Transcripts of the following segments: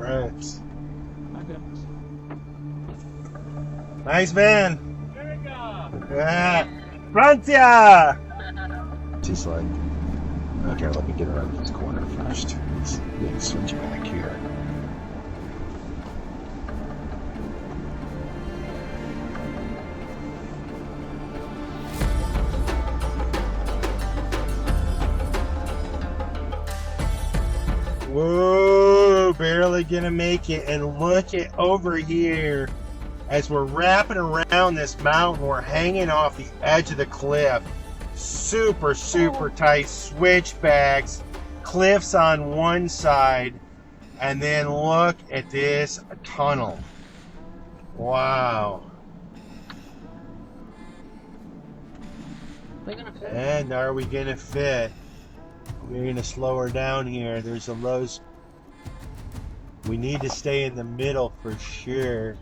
Right. Nice man. Yeah. Francia! She's like, okay, let me get around this corner first. Let's switch back here. Whoa, barely gonna make it. And look at over here. As we're wrapping around this mountain, we're hanging off the edge of the cliff. Super, super tight switchbacks, cliffs on one side, and then look at this tunnel. Wow. And are we gonna fit? We're gonna slow her down here. There's a low. We need to stay in the middle for sure.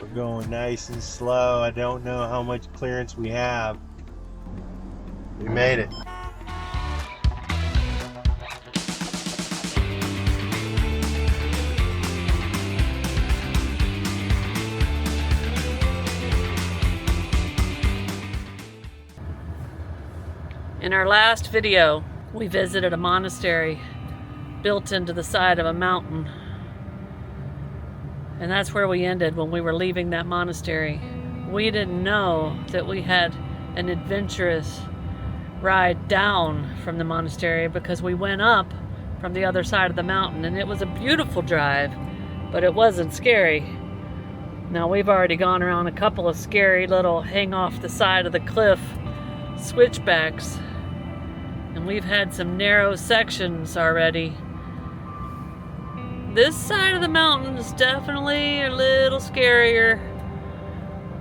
We're going nice and slow. I don't know how much clearance we have. We made it. In our last video, we visited a monastery built into the side of a mountain. And that's where we ended when we were leaving that monastery. We didn't know that we had an adventurous ride down from the monastery because we went up from the other side of the mountain, and it was a beautiful drive, but it wasn't scary. Now we've already gone around a couple of scary little hang off the side of the cliff switchbacks, and we've had some narrow sections already. This side of the mountain is definitely a little scarier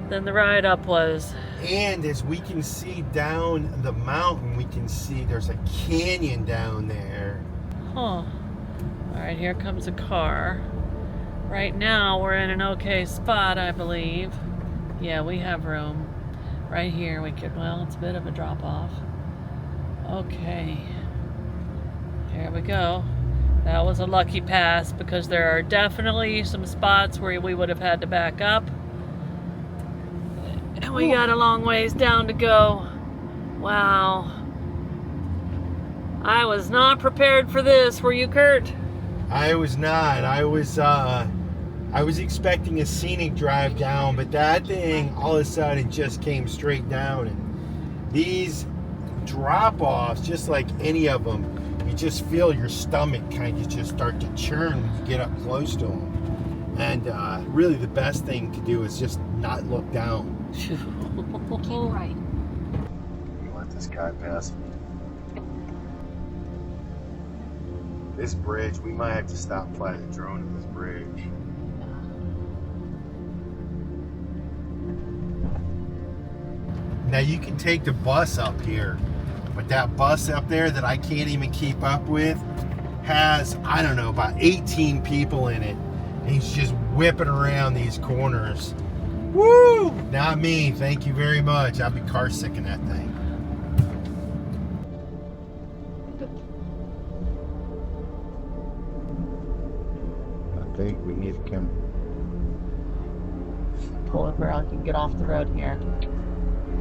than the ride up was. And as we can see down the mountain, we can see there's a canyon down there. Huh. Alright, here comes a car. Right now we're in an okay spot, I believe. Yeah, we have room. Right here we could, well, it's a bit of a drop off. Okay. Here we go. That was a lucky pass because there are definitely some spots where we would have had to back up. And we got a long ways down to go. Wow. I was not prepared for this. Were you, Curt? I was not. I was expecting a scenic drive down, but that thing all of a sudden just came straight down. And these drop-offs, just like any of them, you just feel your stomach kind of just start to churn when you get up close to them. And really the best thing to do is just not look down. Keep right. Let this guy pass me. This bridge, we might have to stop flying the drone at this bridge. Now you can take the bus up here, but that bus up there that I can't even keep up with has, I don't know, about 18 people in it. And he's just whipping around these corners. Woo! Not me, thank you very much. I'll be car sick in that thing. I think we need to come. Pull over, I can get off the road here.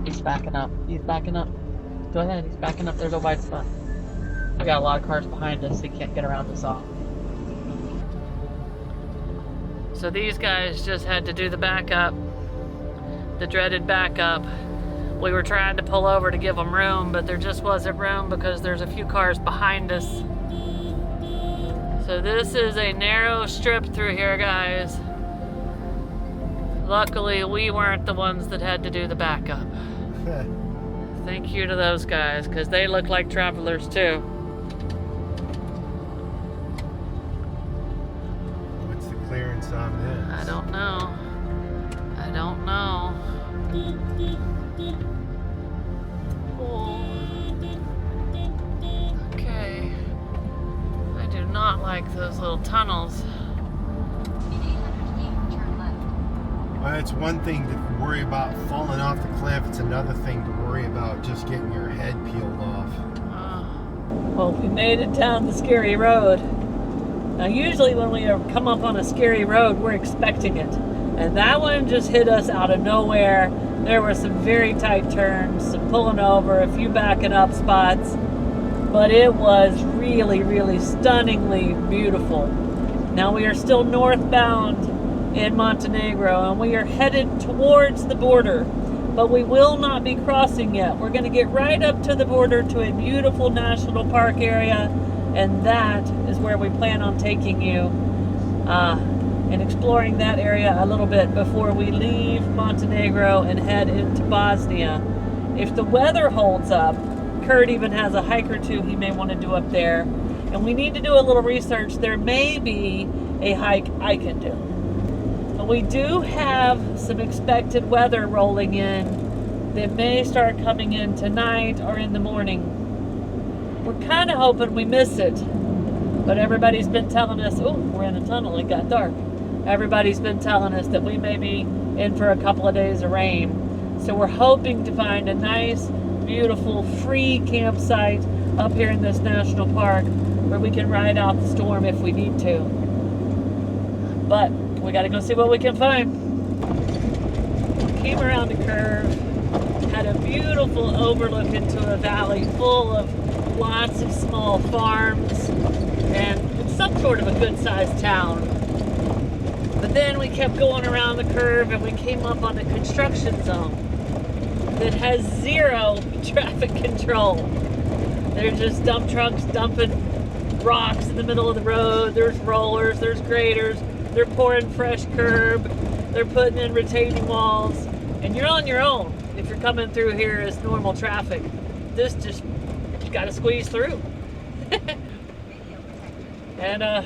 He's backing up. He's backing up. Go ahead, he's backing up. There's a wide spot. We got a lot of cars behind us, so he can't get around us all. So these guys just had to do the backup. The dreaded backup. We were trying to pull over to give them room, but there just wasn't room because there's a few cars behind us. So this is a narrow strip through here, guys. Luckily, we weren't the ones that had to do the backup. Thank you to those guys, because they look like travelers too. What's the clearance on this? I don't know. I don't know. Oh. Okay. I do not like those little tunnels. In 800 feet, turn left. Well, it's one thing to worry about falling off the cliff. It's another thing to worry about just getting your head peeled off. Well, we made it down the scary road. Now, usually when we come up on a scary road, we're expecting it. And that one just hit us out of nowhere. There were some very tight turns, some pulling over, a few backing up spots. But it was really, really stunningly beautiful. Now we are still northbound in Montenegro, and we are headed towards the border. But we will not be crossing yet. We're going to get right up to the border to a beautiful national park area, and that is where we plan on taking you and exploring that area a little bit before we leave Montenegro and head into Bosnia. If the weather holds up, Curt even has a hike or two he may want to do up there, and we need to do a little research. There may be a hike I can do. But we do have some expected weather rolling in that may start coming in tonight or in the morning. We're kind of hoping we miss it, but everybody's been telling us, oh, we're in a tunnel, it got dark. Everybody's been telling us that we may be in for a couple of days of rain. So we're hoping to find a nice, beautiful, free campsite up here in this national park where we can ride out the storm if we need to. But we got to go see what we can find. Came around a curve, had a beautiful overlook into a valley full of lots of small farms, and it's some sort of a good-sized town. But then we kept going around the curve, and we came up on a construction zone that has zero traffic control. There's just dump trucks dumping rocks in the middle of the road. There's rollers, there's graders. They're pouring fresh curb. They're putting in retaining walls. And you're on your own if you're coming through here as normal traffic. This just got to squeeze through. And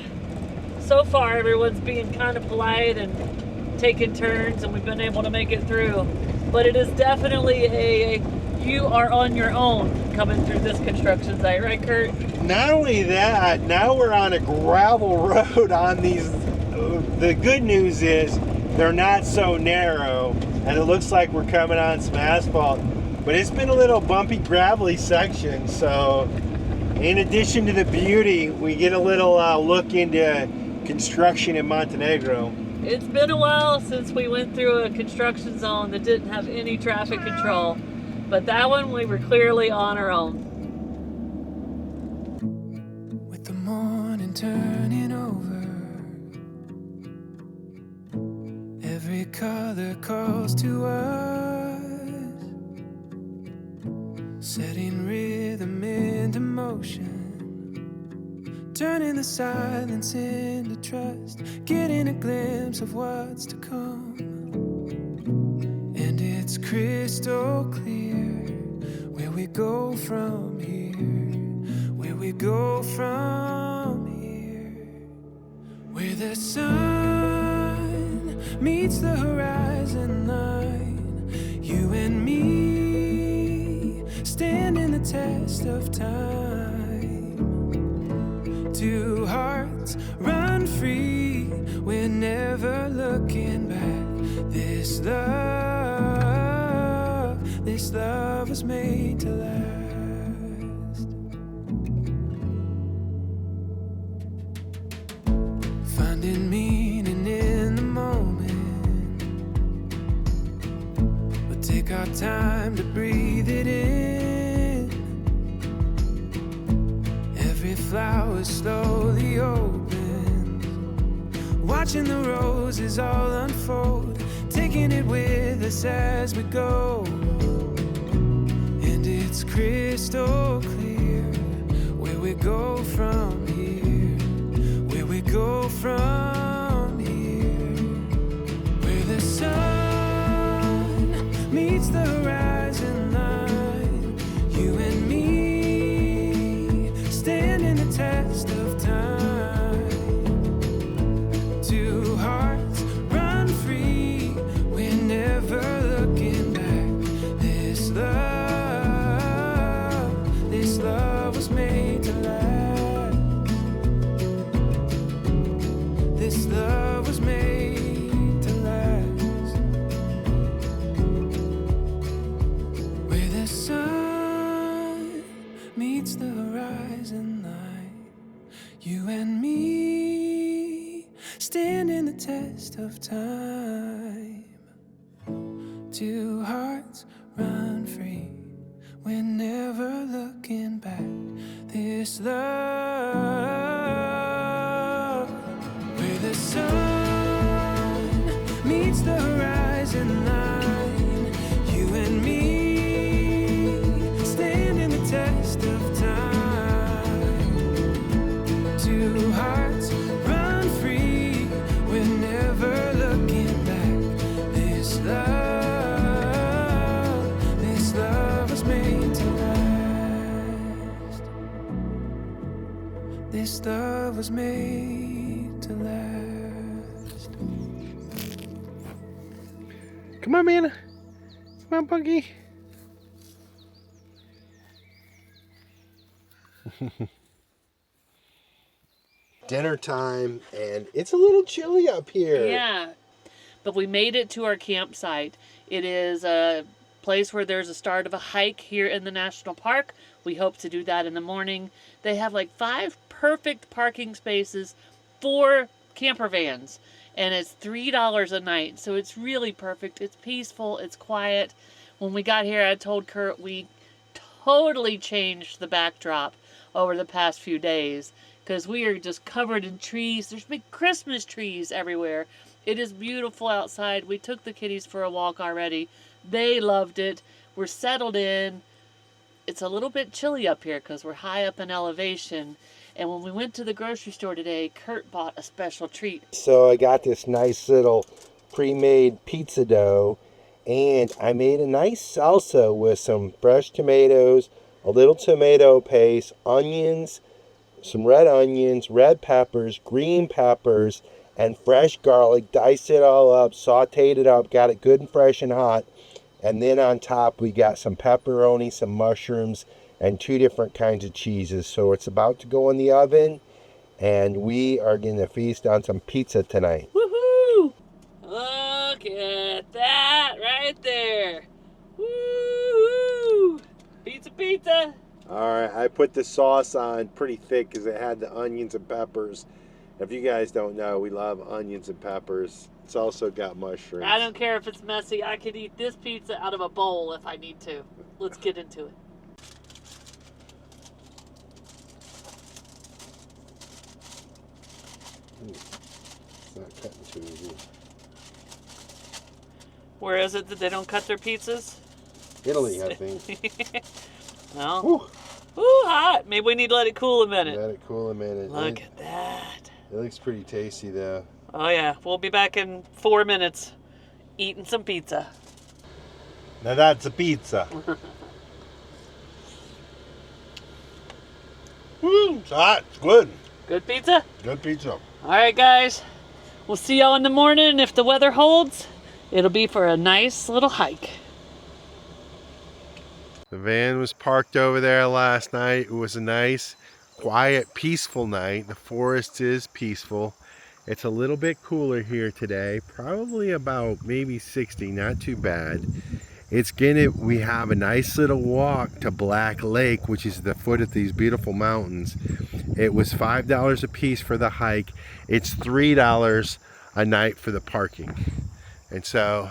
so far everyone's being kind of polite and taking turns, and we've been able to make it through. But it is definitely you are on your own coming through this construction site, right, Curt? Not only that, now we're on a gravel road on these. The good news is they're not so narrow, and it looks like we're coming on some asphalt. But it's been a little bumpy, gravelly section, so in addition to the beauty, we get a little look into construction in Montenegro. It's been a while since we went through a construction zone that didn't have any traffic control, but that one we were clearly on our own. With the morning turning over, every color calls to us, setting rhythm into motion, turning the silence into trust, getting a glimpse of what's to come. And it's crystal clear where we go from here, where we go from here, where the sun meets the horizon line, you and me standing the test of time. Two hearts run free, we're never looking back. This love was made to last. Finding meaning in the moment, we'll take our time to breathe it in. Every flower slowly opens, watching the roses all unfold, taking it with us as we go. And it's crystal clear where we go from here, where we go from here, where the sun meets the horizon line, you and me standing the test of time. Two hearts run free, we're never looking back. This love was made to last. This love was made to last. Where the sun meets the horizon line, you and me standing the test of time. Two hearts run free, we're never looking back. This love, where the sun meets the horizon line, you and me standing the test of time. Two hearts run free, we're never looking back. This love was made to last. This love was made to last. Come on, man. Come on, Punky. Dinner time, and it's a little chilly up here. Yeah, but we made it to our campsite. It is a place where there's a start of a hike here in the national park. We hope to do that in the morning. They have like 5 perfect parking spaces for camper vans, and it's $3 a night, so it's really perfect. It's peaceful, it's quiet. When we got here, I told Curt we totally changed the backdrop over the past few days, because we are just covered in trees. There's big Christmas trees everywhere. It is beautiful outside. We took the kitties for a walk already. They loved it. We're settled in. It's a little bit chilly up here because we're high up in elevation. And when we went to the grocery store today, Curt bought a special treat. So I got this nice little pre-made pizza dough, and I made a nice salsa with some fresh tomatoes, a little tomato paste, onions, some red onions, red peppers, green peppers, and fresh garlic. Diced it all up, sauteed it up, got it good and fresh and hot. And then on top we got some pepperoni, some mushrooms, and 2 different kinds of cheeses. So it's about to go in the oven, and we are going to feast on some pizza tonight. Woohoo! Look at that right there. Woohoo! Pizza, pizza! Alright, I put the sauce on pretty thick because it had the onions and peppers. If you guys don't know, we love onions and peppers. It's also got mushrooms. I don't care if it's messy. I could eat this pizza out of a bowl if I need to. Let's get into it. It's not cutting too easy. Where is it that they don't cut their pizzas? Italy, I think. No. Whew. Ooh, hot. Maybe we need to let it cool a minute. Let it cool a minute. Look at that. It looks pretty tasty though. Oh yeah, we'll be back in 4 minutes eating some pizza. Now that's a pizza. Woo, it's hot. It's good. Good pizza? Good pizza. All right, guys. We'll see y'all in the morning. If the weather holds, it'll be for a nice little hike. The van was parked over there last night. It was a nice, quiet, peaceful night. The forest is peaceful. It's a little bit cooler here today, probably about maybe 60, not too bad. We have a nice little walk to Black Lake, which is the foot of these beautiful mountains. It was $5 a piece for the hike. It's $3 a night for the parking. And so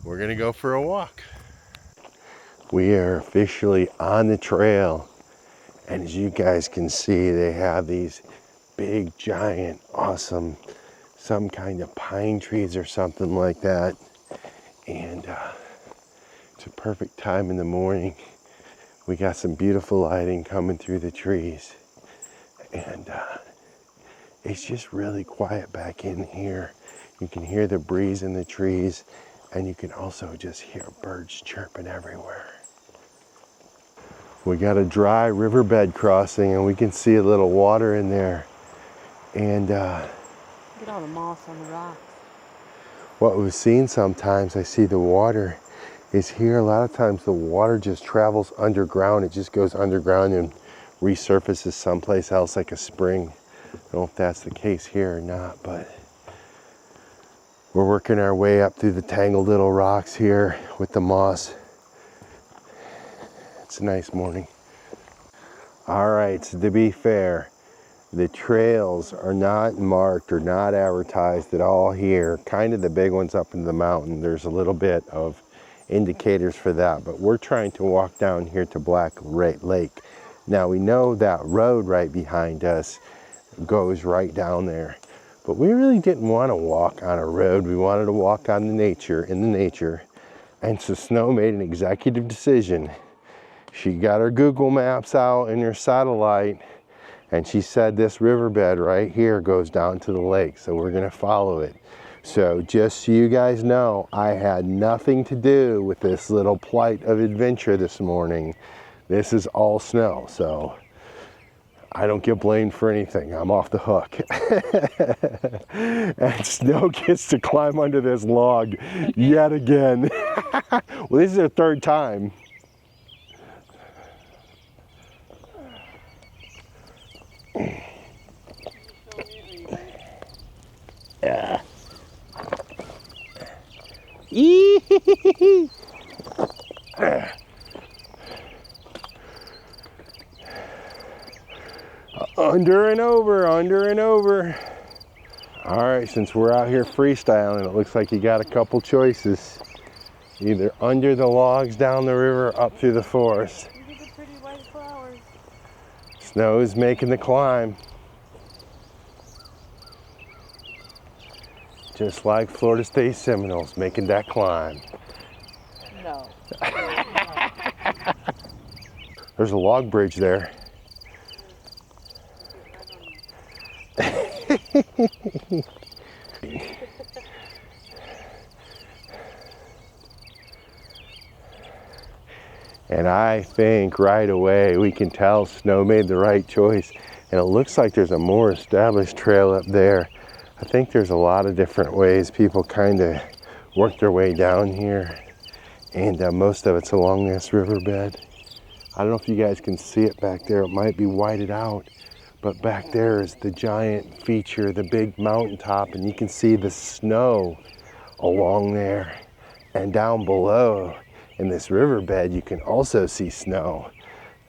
we're gonna go for a walk. We are officially on the trail. And as you guys can see, they have these big, giant, awesome, some kind of pine trees or something like that. And it's a perfect time in the morning. We got some beautiful lighting coming through the trees. And it's just really quiet back in here. You can hear the breeze in the trees, and you can also just hear birds chirping everywhere. We got a dry riverbed crossing, and we can see a little water in there. And Get all the moss on the rocks. what we've seen sometimes, I see the water is here. A lot of times the water just travels underground. It just goes underground and resurfaces someplace else like a spring. I don't know if that's the case here or not, but we're working our way up through the tangled little rocks here with the moss. It's a nice morning. All right, so to be fair, The trails are not marked or not advertised at all here. Kind of the big ones up in the mountain. There's a little bit of indicators for that, but we're trying to walk down here to Black Lake. Now we know that road right behind us goes right down there, but we really didn't want to walk on a road. We wanted to walk on the nature, in the nature. And so Snow made an executive decision. She got her Google Maps out and her satellite, and she said this riverbed right here goes down to the lake, so we're gonna follow it. So just so you guys know, I had nothing to do with this little plight of adventure this morning. This is all Snow, so I don't get blamed for anything. I'm off the hook. And Snow gets to climb under this log yet again. Well, this is her third time. Yeah. Under and over, under and over. All right, since we're out here freestyling, it looks like you got a couple choices. Either under the logs down the river, up through the forest. These are the pretty white flowers. Snow is making the climb. Just like Florida State Seminoles making that climb. No. There's a log bridge there. And I think right away we can tell Snow made the right choice. And it looks like there's a more established trail up there. I think there's a lot of different ways people kind of work their way down here. And most of it's along this riverbed. I don't know if you guys can see it back there. It might be whited out. But back there is the giant feature, the big mountaintop. And you can see the snow along there. And down below in this riverbed, you can also see snow.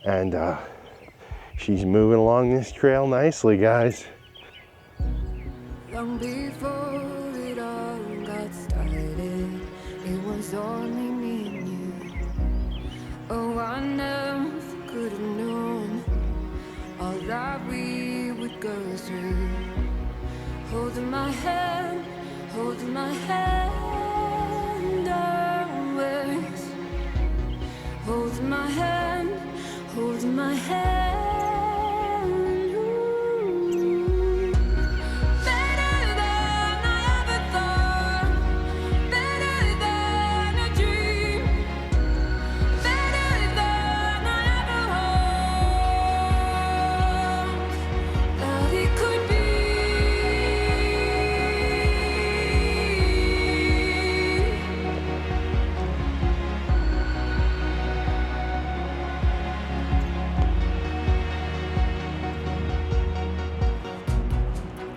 And she's moving along this trail nicely, guys. Long before it all got started, it was only me and you. Oh, I never could have known all that we would go through. Holding my hand always. Holding my hand.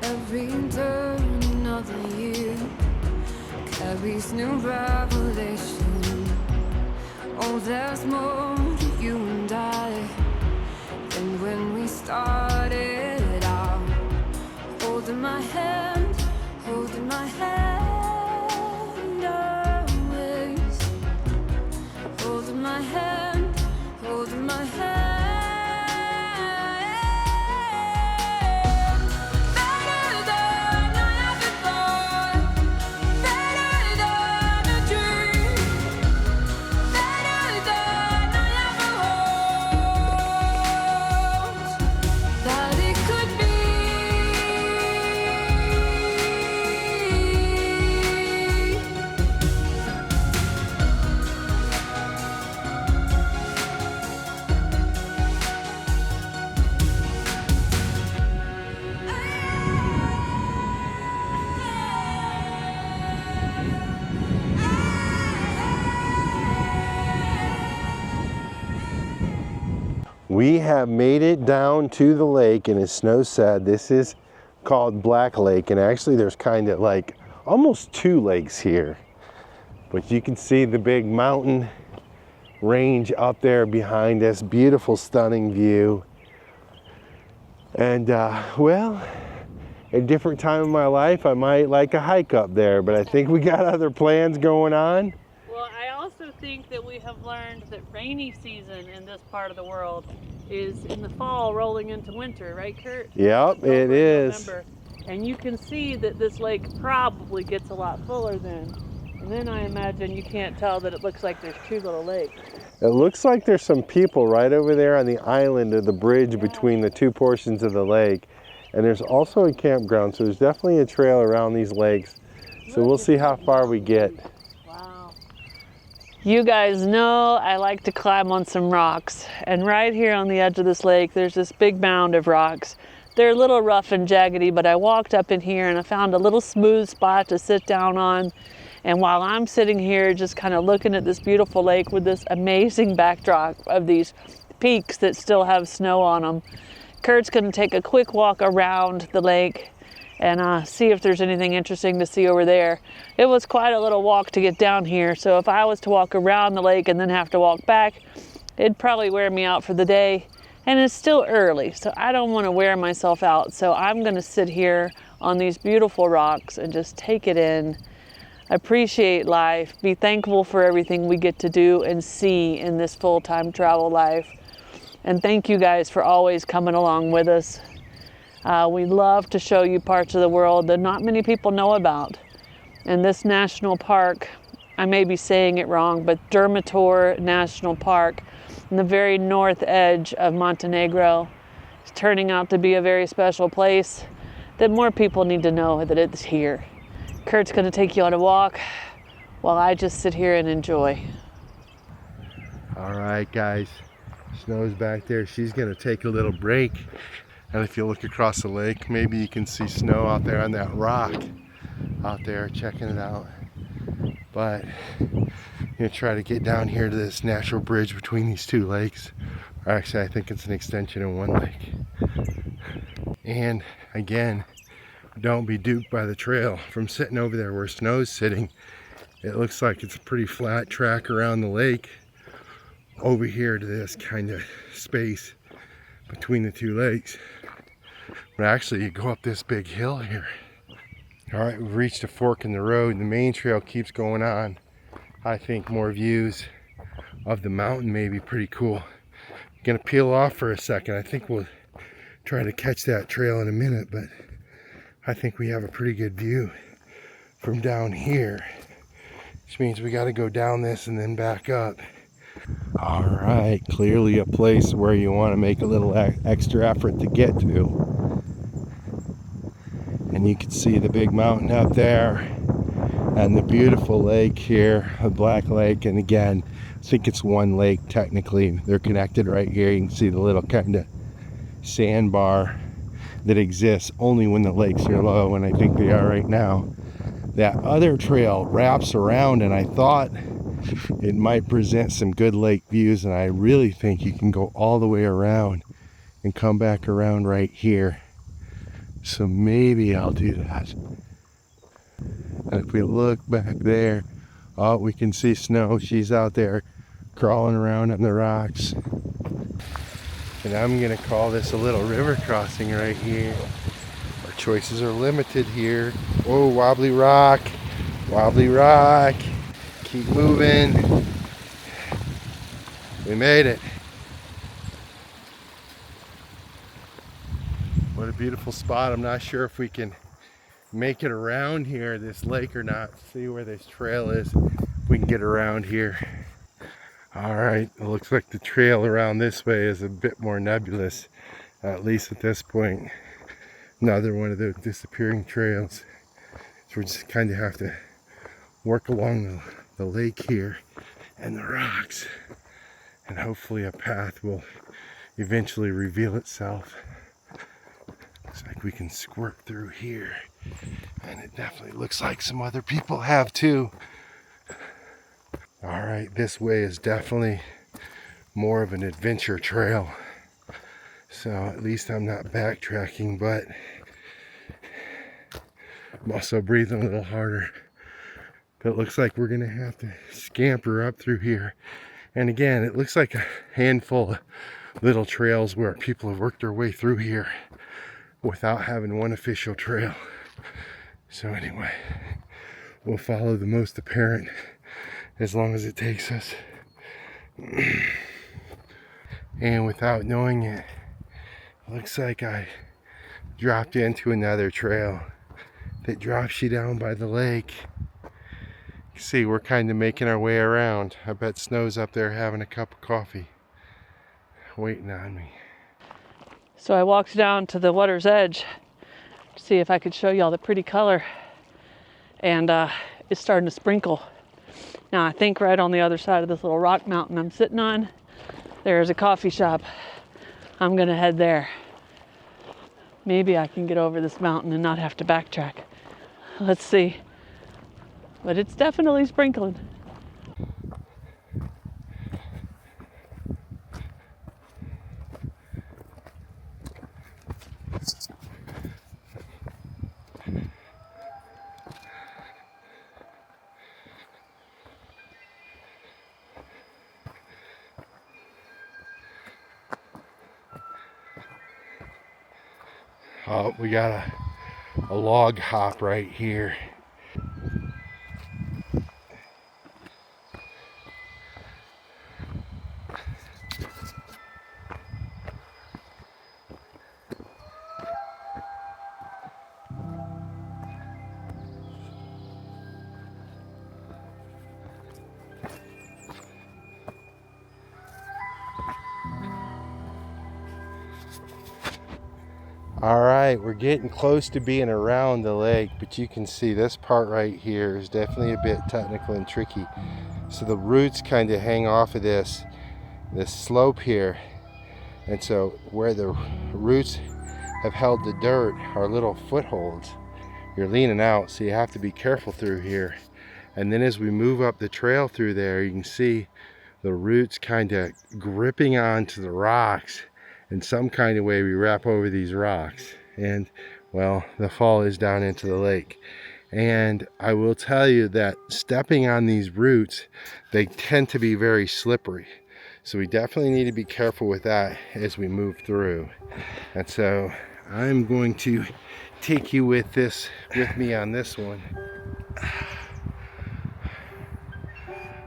Every turn of the year carries new revelation. Oh, there's more to you and I than when we started out. Holding my hand always. Holding my hand. We have made it down to the lake, and as Snow said, this is called Black Lake, and actually there's kind of like almost two lakes here. But you can see the big mountain range up there behind us. Beautiful, stunning view. And well, a different time in my life, I might like a hike up there, but I think we got other plans going on. Well, I also think that we have learned that rainy season in this part of the world is in the fall rolling into winter, right, Kurt? Yep, October it and is. November. And you can see that this lake probably gets a lot fuller then. And then I imagine you can't tell that it looks like there's two little lakes. It looks like there's some people right over there on the island of the bridge between the two portions of the lake. And there's also a campground, so there's definitely a trail around these lakes. So we'll see how far we get. Wow. You guys know I like to climb on some rocks. And right here on the edge of this lake, there's this big mound of rocks. They're a little rough and jaggedy, but I walked up in here and I found a little smooth spot to sit down on. And while I'm sitting here just kind of looking at this beautiful lake with this amazing backdrop of these peaks that still have snow on them, Kurt's going to take a quick walk around the lake and see if there's anything interesting to see over there. It was quite a little walk to get down here, so if I was to walk around the lake and then have to walk back, it'd probably wear me out for the day. And it's still early, so I don't want to wear myself out. So I'm going to sit here on these beautiful rocks and just take it in, appreciate life, be thankful for everything we get to do and see in this full-time travel life. And thank you guys for always coming along with us. We love to show you parts of the world that not many people know about. And this national park, I may be saying it wrong, but Durmitor National Park, in the very north edge of Montenegro, is turning out to be a very special place that more people need to know that it's here. Kurt's going to take you on a walk while I just sit here and enjoy. All right, guys. Snow's back there. She's going to take a little break. And if you look across the lake, maybe you can see snow out there on that rock out there, checking it out. But I'm going to try to get down here to this natural bridge between these two lakes. Or actually, I think it's an extension of one lake. And again, don't be duped by the trail. From sitting over there where snow's sitting, it looks like it's a pretty flat track around the lake over here to this kind of space between the two lakes. But actually, you go up this big hill here. All right, we've reached a fork in the road. The main trail keeps going on. I think more views of the mountain may be pretty cool. I'm gonna peel off for a second. I think we'll try to catch that trail in a minute, but I think we have a pretty good view from down here, which means we got to go down this and then back up. All right, clearly a place where you want to make a little extra effort to get to. And you can see the big mountain up there and the beautiful lake here, a black lake. And again, I think it's one lake technically. They're connected right here. You can see the little kind of sandbar that exists only when the lakes are low, and I think they are right now. That other trail wraps around, and I thought it might present some good lake views, and I really think you can go all the way around and come back around right here. So maybe I'll do that. And if we look back there, oh, we can see Snow. She's out there crawling around on the rocks. And I'm gonna call this a little river crossing right here. Our choices are limited here. Oh, wobbly rock, wobbly rock. Keep moving. We made it. What a beautiful spot. I'm not sure if we can make it around here, this lake, or not. See where this trail is. If we can get around here. All right, it looks like the trail around this way is a bit more nebulous, at least at this point. Another one of the disappearing trails. So we just kind of have to work along the lake here and the rocks, and hopefully a path will eventually reveal itself. Looks like we can squirt through here, and it definitely looks like some other people have too. All right, this way is definitely more of an adventure trail. So at least I'm not backtracking, but I'm also breathing a little harder. But it looks like we're gonna have to scamper up through here. And again, it looks like a handful little trails where people have worked their way through here without having one official trail. So anyway, we'll follow the most apparent as long as it takes us. And without knowing it, looks like I dropped into another trail that drops you down by the lake. You see, we're kind of making our way around. I bet Snow's up there having a cup of coffee, waiting on me. So I walked down to the water's edge to see if I could show y'all the pretty color. And it's starting to sprinkle. Now I think right on the other side of this little rock mountain I'm sitting on, there's a coffee shop. I'm gonna head there. Maybe I can get over this mountain and not have to backtrack. Let's see. But it's definitely sprinkling. Oh, we got a log hop right here. All right, we're getting close to being around the lake, but you can see this part right here is definitely a bit technical and tricky. So the roots kind of hang off of this slope here. And so where the roots have held the dirt are little footholds. You're leaning out, so you have to be careful through here. And then as we move up the trail through there, you can see the roots kind of gripping onto the rocks. In some kind of way we wrap over these rocks, and well, the fall is down into the lake. And I will tell you that stepping on these roots, they tend to be very slippery, so we definitely need to be careful with that as we move through. And so I'm going to take you with me on this one.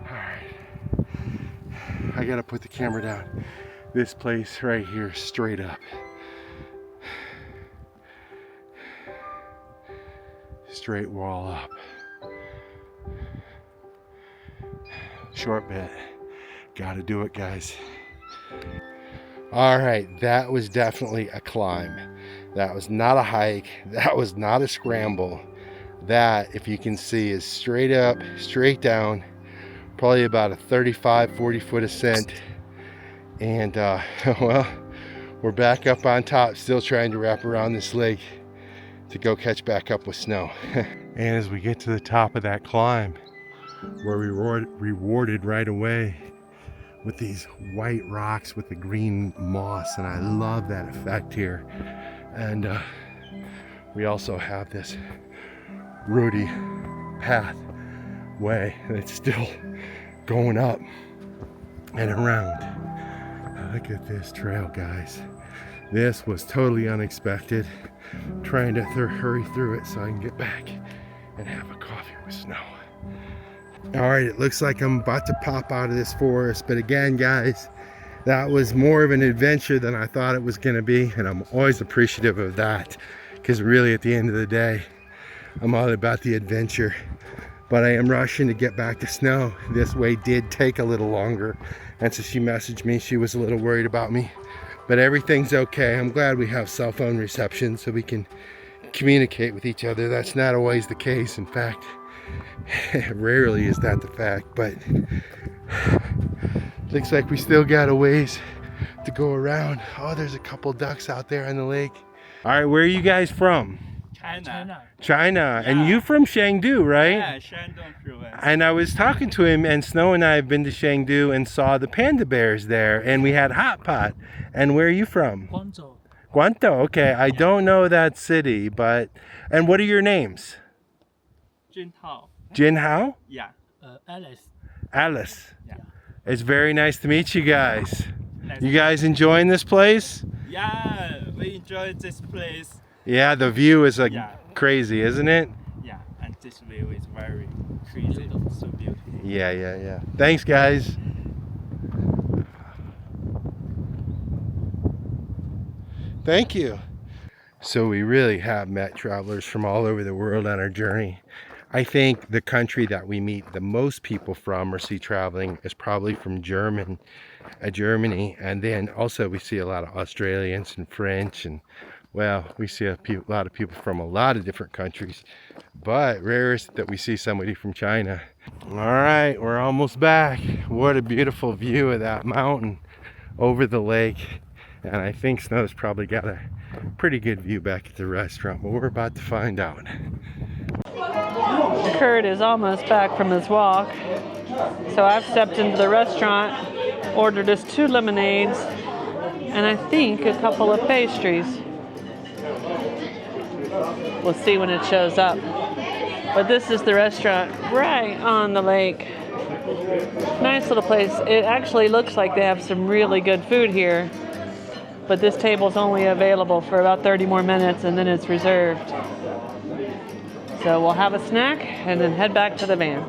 All right, I gotta put the camera down. This place right here, straight up. Straight wall up. Short bit. Gotta do it, guys. All right, that was definitely a climb. That was not a hike. That was not a scramble. That, if you can see, is straight up, straight down. Probably about a 35-40 foot ascent. And well, we're back up on top, still trying to wrap around this lake to go catch back up with Snow. And as we get to the top of that climb, we're rewarded right away with these white rocks with the green moss, and I love that effect here. And we also have this rooty pathway that's still going up and around. Look at this trail, guys. This was totally unexpected. I'm trying to hurry through it so I can get back and have a coffee with Snow. All right, it looks like I'm about to pop out of this forest, but again, guys, that was more of an adventure than I thought it was going to be, and I'm always appreciative of that, because really at the end of the day, I'm all about the adventure. But I am rushing to get back to Snow. This way did take a little longer, and so she messaged me. She was a little worried about me, but everything's okay. I'm glad we have cell phone reception so we can communicate with each other. That's not always the case. In fact, rarely is that the fact, but looks like we still got a ways to go around. Oh, there's a couple ducks out there on the lake. All right, where are you guys from? China. Yeah. And you from Chengdu, right? Yeah, Shandong province. And I was talking to him, and Snow and I have been to Chengdu and saw the panda bears there, and we had hot pot. And where are you from? Guangzhou. Guangzhou, okay. I don't know that city, but... And what are your names? Jin Hao. Jin Hao? Yeah. Alice. Alice. Yeah. It's very nice to meet you guys. Nice. You guys enjoying this place? Yeah, we enjoy this place. Yeah, the view is like Yeah. crazy, isn't it? Yeah, and this view is very crazy, so beautiful. Yeah. Thanks, guys. Thank you. So we really have met travelers from all over the world on our journey. I think the country that we meet the most people from or see traveling is probably from Germany. And then also we see a lot of Australians and French, and well, we see a lot of people from a lot of different countries, but rarest that we see somebody from China. All right, we're almost back. What a beautiful view of that mountain over the lake. And I think Snow's probably got a pretty good view back at the restaurant, but we're about to find out. Curt is almost back from his walk, so I've stepped into the restaurant, ordered us 2 lemonades, and I think a couple of pastries. We'll see when it shows up. But this is the restaurant right on the lake. Nice little place. It actually looks like they have some really good food here, but this table's only available for about 30 more minutes and then it's reserved. So we'll have a snack and then head back to the van.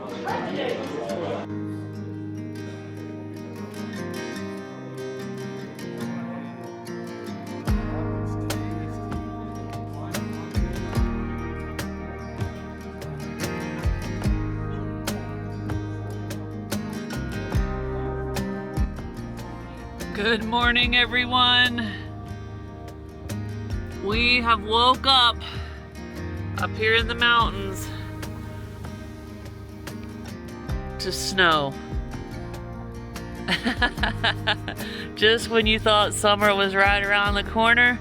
Good morning, everyone. We have woke up here in the mountains to snow. Just when you thought summer was right around the corner,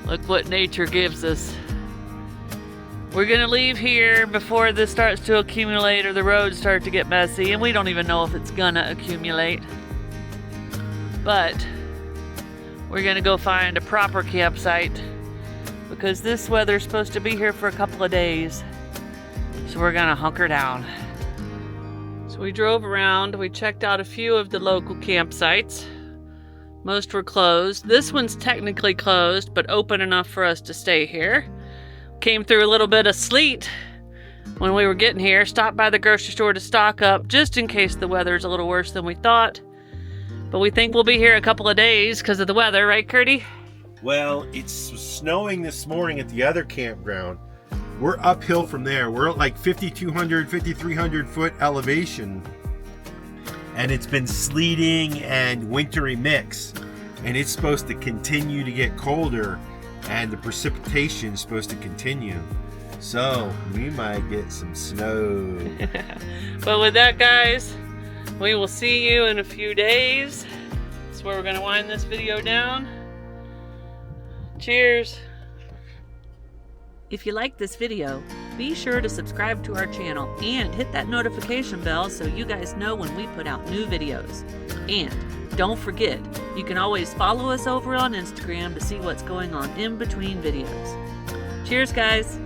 look what nature gives us. We're gonna leave here before this starts to accumulate or the roads start to get messy, and we don't even know if it's gonna accumulate. But we're gonna go find a proper campsite because this weather's supposed to be here for a couple of days. So we're gonna hunker down. So we drove around, we checked out a few of the local campsites. Most were closed. This one's technically closed, but open enough for us to stay here. Came through a little bit of sleet when we were getting here. Stopped by the grocery store to stock up just in case the weather's a little worse than we thought. But we think we'll be here a couple of days because of the weather, right, Curdy? Well, it's snowing this morning at the other campground. We're uphill from there. We're at like 5,200, 5,300 foot elevation. And it's been sleeting and wintry mix. And it's supposed to continue to get colder. And the precipitation is supposed to continue. So we might get some snow. But with that, guys, we will see you in a few days. That's where we're going to wind this video down. Cheers. If you like this video, be sure to subscribe to our channel and hit that notification bell so you guys know when we put out new videos. And don't forget, you can always follow us over on Instagram to see what's going on in between videos. Cheers, guys.